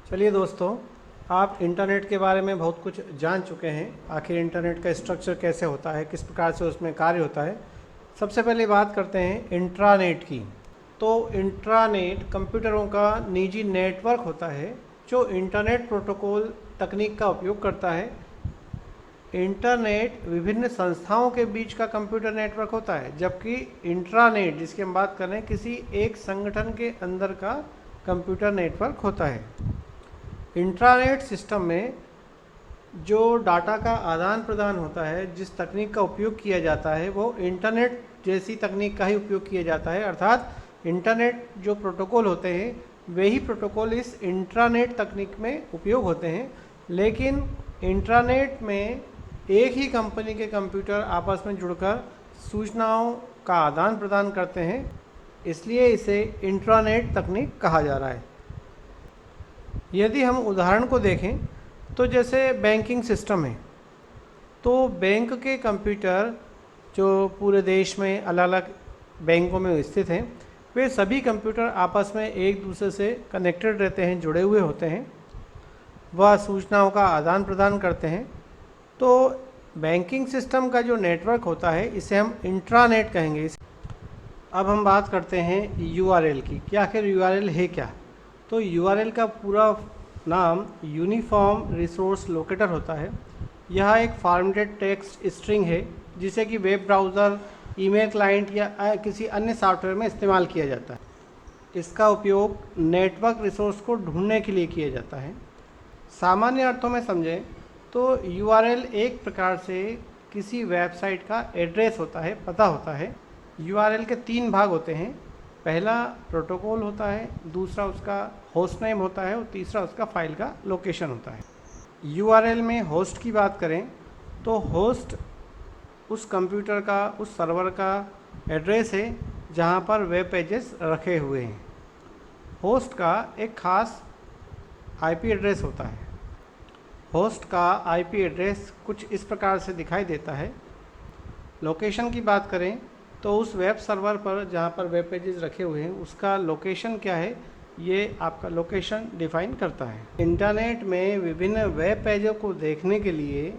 चलिए दोस्तों, आप इंटरनेट के बारे में बहुत कुछ जान चुके हैं। आखिर इंटरनेट का स्ट्रक्चर कैसे होता है, किस प्रकार से उसमें कार्य होता है। सबसे पहले बात करते हैं इंट्रानेट की। तो इंट्रानेट कंप्यूटरों का निजी नेटवर्क होता है जो इंटरनेट प्रोटोकॉल तकनीक का उपयोग करता है। इंटरनेट विभिन्न संस्थाओं के बीच का कंप्यूटर नेटवर्क होता है, जबकि इंट्रानेट जिसकी हम बात कर रहे हैं किसी एक संगठन के अंदर का कंप्यूटर नेटवर्क होता है। इंट्रानेट सिस्टम में जो डाटा का आदान प्रदान होता है, जिस तकनीक का उपयोग किया जाता है, वो इंटरनेट जैसी तकनीक का ही उपयोग किया जाता है। अर्थात इंटरनेट जो प्रोटोकॉल होते हैं वे ही प्रोटोकॉल इस इंट्रानेट तकनीक में उपयोग होते हैं। लेकिन इंट्रानेट में एक ही कंपनी के कंप्यूटर आपस में जुड़कर सूचनाओं का आदान प्रदान करते हैं, इसलिए इसे इंट्रानेट तकनीक कहा जा रहा है। यदि हम उदाहरण को देखें तो जैसे बैंकिंग सिस्टम है, तो बैंक के कंप्यूटर जो पूरे देश में अलग अलग बैंकों में स्थित हैं, वे सभी कंप्यूटर आपस में एक दूसरे से कनेक्टेड रहते हैं, जुड़े हुए होते हैं, वह सूचनाओं का आदान प्रदान करते हैं। तो बैंकिंग सिस्टम का जो नेटवर्क होता है इसे हम इंट्रानेट कहेंगे। अब हम बात करते हैं यूआरएल की कि आखिर यूआरएल है क्या। तो यूआरएल का पूरा नाम यूनिफॉर्म रिसोर्स लोकेटर होता है। यह एक फॉर्मेटेड टेक्स्ट स्ट्रिंग है जिसे कि वेब ब्राउज़र, ईमेल क्लाइंट या किसी अन्य सॉफ्टवेयर में इस्तेमाल किया जाता है। इसका उपयोग नेटवर्क रिसोर्स को ढूंढने के लिए किया जाता है। सामान्य अर्थों में समझें तो यूआरएल एक प्रकार से किसी वेबसाइट का एड्रेस होता है, पता होता है। यूआरएल के 3 भाग होते हैं। पहला प्रोटोकॉल होता है, दूसरा उसका होस्ट नेम होता है और तीसरा उसका फाइल का लोकेशन होता है। यूआरएल में होस्ट की बात करें तो होस्ट उस कंप्यूटर का, उस सर्वर का एड्रेस है जहां पर वेब पेजेस रखे हुए हैं। होस्ट का एक खास आईपी एड्रेस होता है। होस्ट का आईपी एड्रेस कुछ इस प्रकार से दिखाई देता है। लोकेशन की बात करें तो उस वेब सर्वर पर जहां पर वेब पेजेस रखे हुए हैं उसका लोकेशन क्या है, ये आपका लोकेशन डिफाइन करता है। इंटरनेट में विभिन्न वेब पेजों को देखने के लिए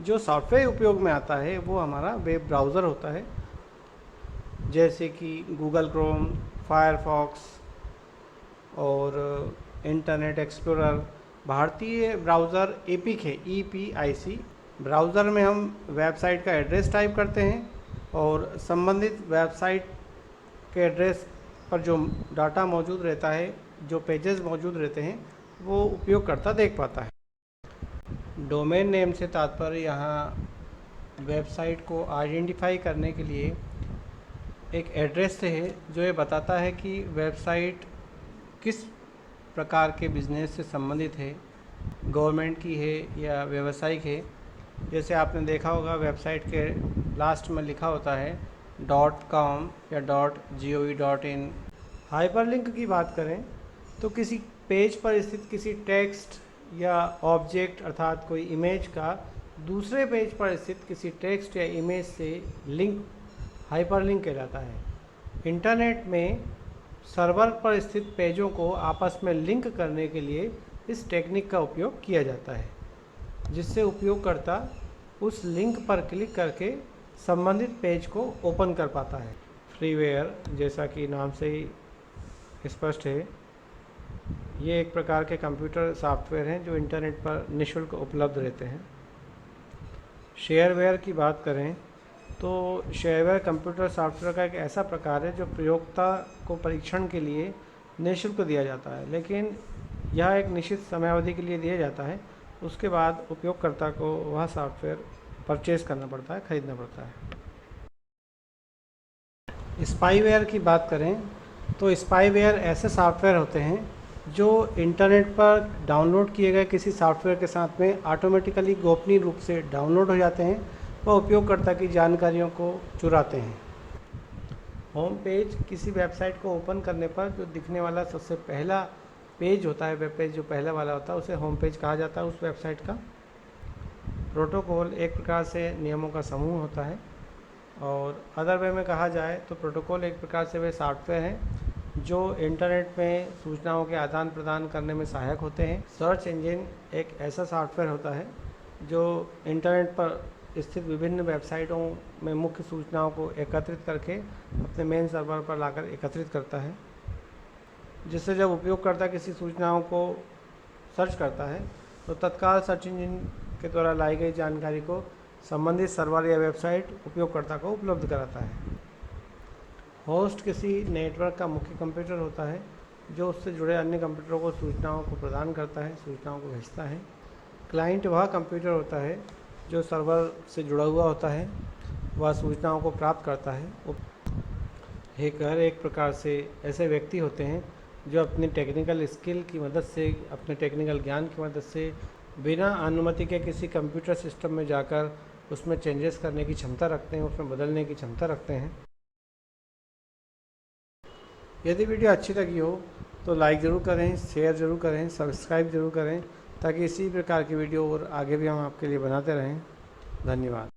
जो सॉफ्टवेयर उपयोग में आता है वो हमारा वेब ब्राउज़र होता है, जैसे कि गूगल क्रोम, फायरफॉक्स और इंटरनेट एक्सप्लोरर। भारतीय ब्राउज़र एपिक है, EPIC। ब्राउज़र में हम वेबसाइट का एड्रेस टाइप करते हैं और संबंधित वेबसाइट के एड्रेस पर जो डाटा मौजूद रहता है, जो पेजेस मौजूद रहते हैं, वो उपयोगकर्ता देख पाता है। डोमेन नेम से तात्पर्य यहाँ वेबसाइट को आइडेंटिफाई करने के लिए एक एड्रेस से है जो ये बताता है कि वेबसाइट किस प्रकार के बिजनेस से संबंधित है, गवर्नमेंट की है या व्यावसायिक है। जैसे आपने देखा होगा वेबसाइट के लास्ट में लिखा होता है .com या .gov.in। हाइपरलिंक की बात करें तो किसी पेज पर स्थित किसी टेक्स्ट या ऑब्जेक्ट अर्थात कोई इमेज का दूसरे पेज पर स्थित किसी टेक्स्ट या इमेज से लिंक हाइपरलिंक कहलाता है। इंटरनेट में सर्वर पर स्थित पेजों को आपस में लिंक करने के लिए इस टेक्निक का उपयोग किया जाता है, जिससे उपयोगकर्ता उस लिंक पर क्लिक करके संबंधित पेज को ओपन कर पाता है। फ्रीवेयर, जैसा कि नाम से ही स्पष्ट है, ये एक प्रकार के कंप्यूटर सॉफ्टवेयर हैं जो इंटरनेट पर निःशुल्क उपलब्ध रहते हैं। शेयरवेयर की बात करें तो शेयरवेयर कंप्यूटर सॉफ्टवेयर का एक ऐसा प्रकार है जो प्रयोक्ता को परीक्षण के लिए निःशुल्क दिया जाता है, लेकिन यह एक निश्चित समयावधि के लिए दिया जाता है। उसके बाद उपयोगकर्ता को वह सॉफ्टवेयर परचेज करना पड़ता है, खरीदना पड़ता है। स्पाईवेयर की बात करें तो स्पाईवेयर ऐसे सॉफ्टवेयर होते हैं जो इंटरनेट पर डाउनलोड किए गए किसी सॉफ्टवेयर के साथ में ऑटोमेटिकली गोपनीय रूप से डाउनलोड हो जाते हैं व उपयोगकर्ता की जानकारियों को चुराते हैं। होम पेज किसी वेबसाइट को ओपन करने पर जो दिखने वाला सबसे पहला पेज होता है, वेब पेज जो पहला वाला होता है, उसे होम पेज कहा जाता है उस वेबसाइट का। प्रोटोकॉल एक प्रकार से नियमों का समूह होता है और अदर वे में कहा जाए तो प्रोटोकॉल एक प्रकार से वे सॉफ्टवेयर हैं जो इंटरनेट में सूचनाओं के आदान प्रदान करने में सहायक होते हैं। सर्च इंजन एक ऐसा सॉफ्टवेयर होता है जो इंटरनेट पर स्थित विभिन्न वेबसाइटों में मुख्य सूचनाओं को एकत्रित करके अपने मेन सर्वर पर लाकर एकत्रित करता है, जिससे जब उपयोगकर्ता किसी सूचनाओं को सर्च करता है तो तत्काल सर्च इंजन के द्वारा लाई गई जानकारी को संबंधित सर्वर या वेबसाइट उपयोगकर्ता को उपलब्ध कराता है। होस्ट किसी नेटवर्क का मुख्य कंप्यूटर होता है जो उससे जुड़े अन्य कंप्यूटरों को सूचनाओं को प्रदान करता है, सूचनाओं को भेजता है। क्लाइंट वह कंप्यूटर होता है जो सर्वर से जुड़ा हुआ होता है, वह सूचनाओं को प्राप्त करता है। हैकर एक प्रकार से ऐसे व्यक्ति होते हैं जो अपनी टेक्निकल स्किल की मदद से, अपने टेक्निकल ज्ञान की मदद से बिना अनुमति के किसी कंप्यूटर सिस्टम में जाकर उसमें चेंजेस करने की क्षमता रखते हैं, उसमें बदलने की क्षमता रखते हैं। यदि वीडियो अच्छी लगी हो तो लाइक ज़रूर करें, शेयर ज़रूर करें, सब्सक्राइब ज़रूर करें, ताकि इसी प्रकार की वीडियो और आगे भी हम आपके लिए बनाते रहें। धन्यवाद।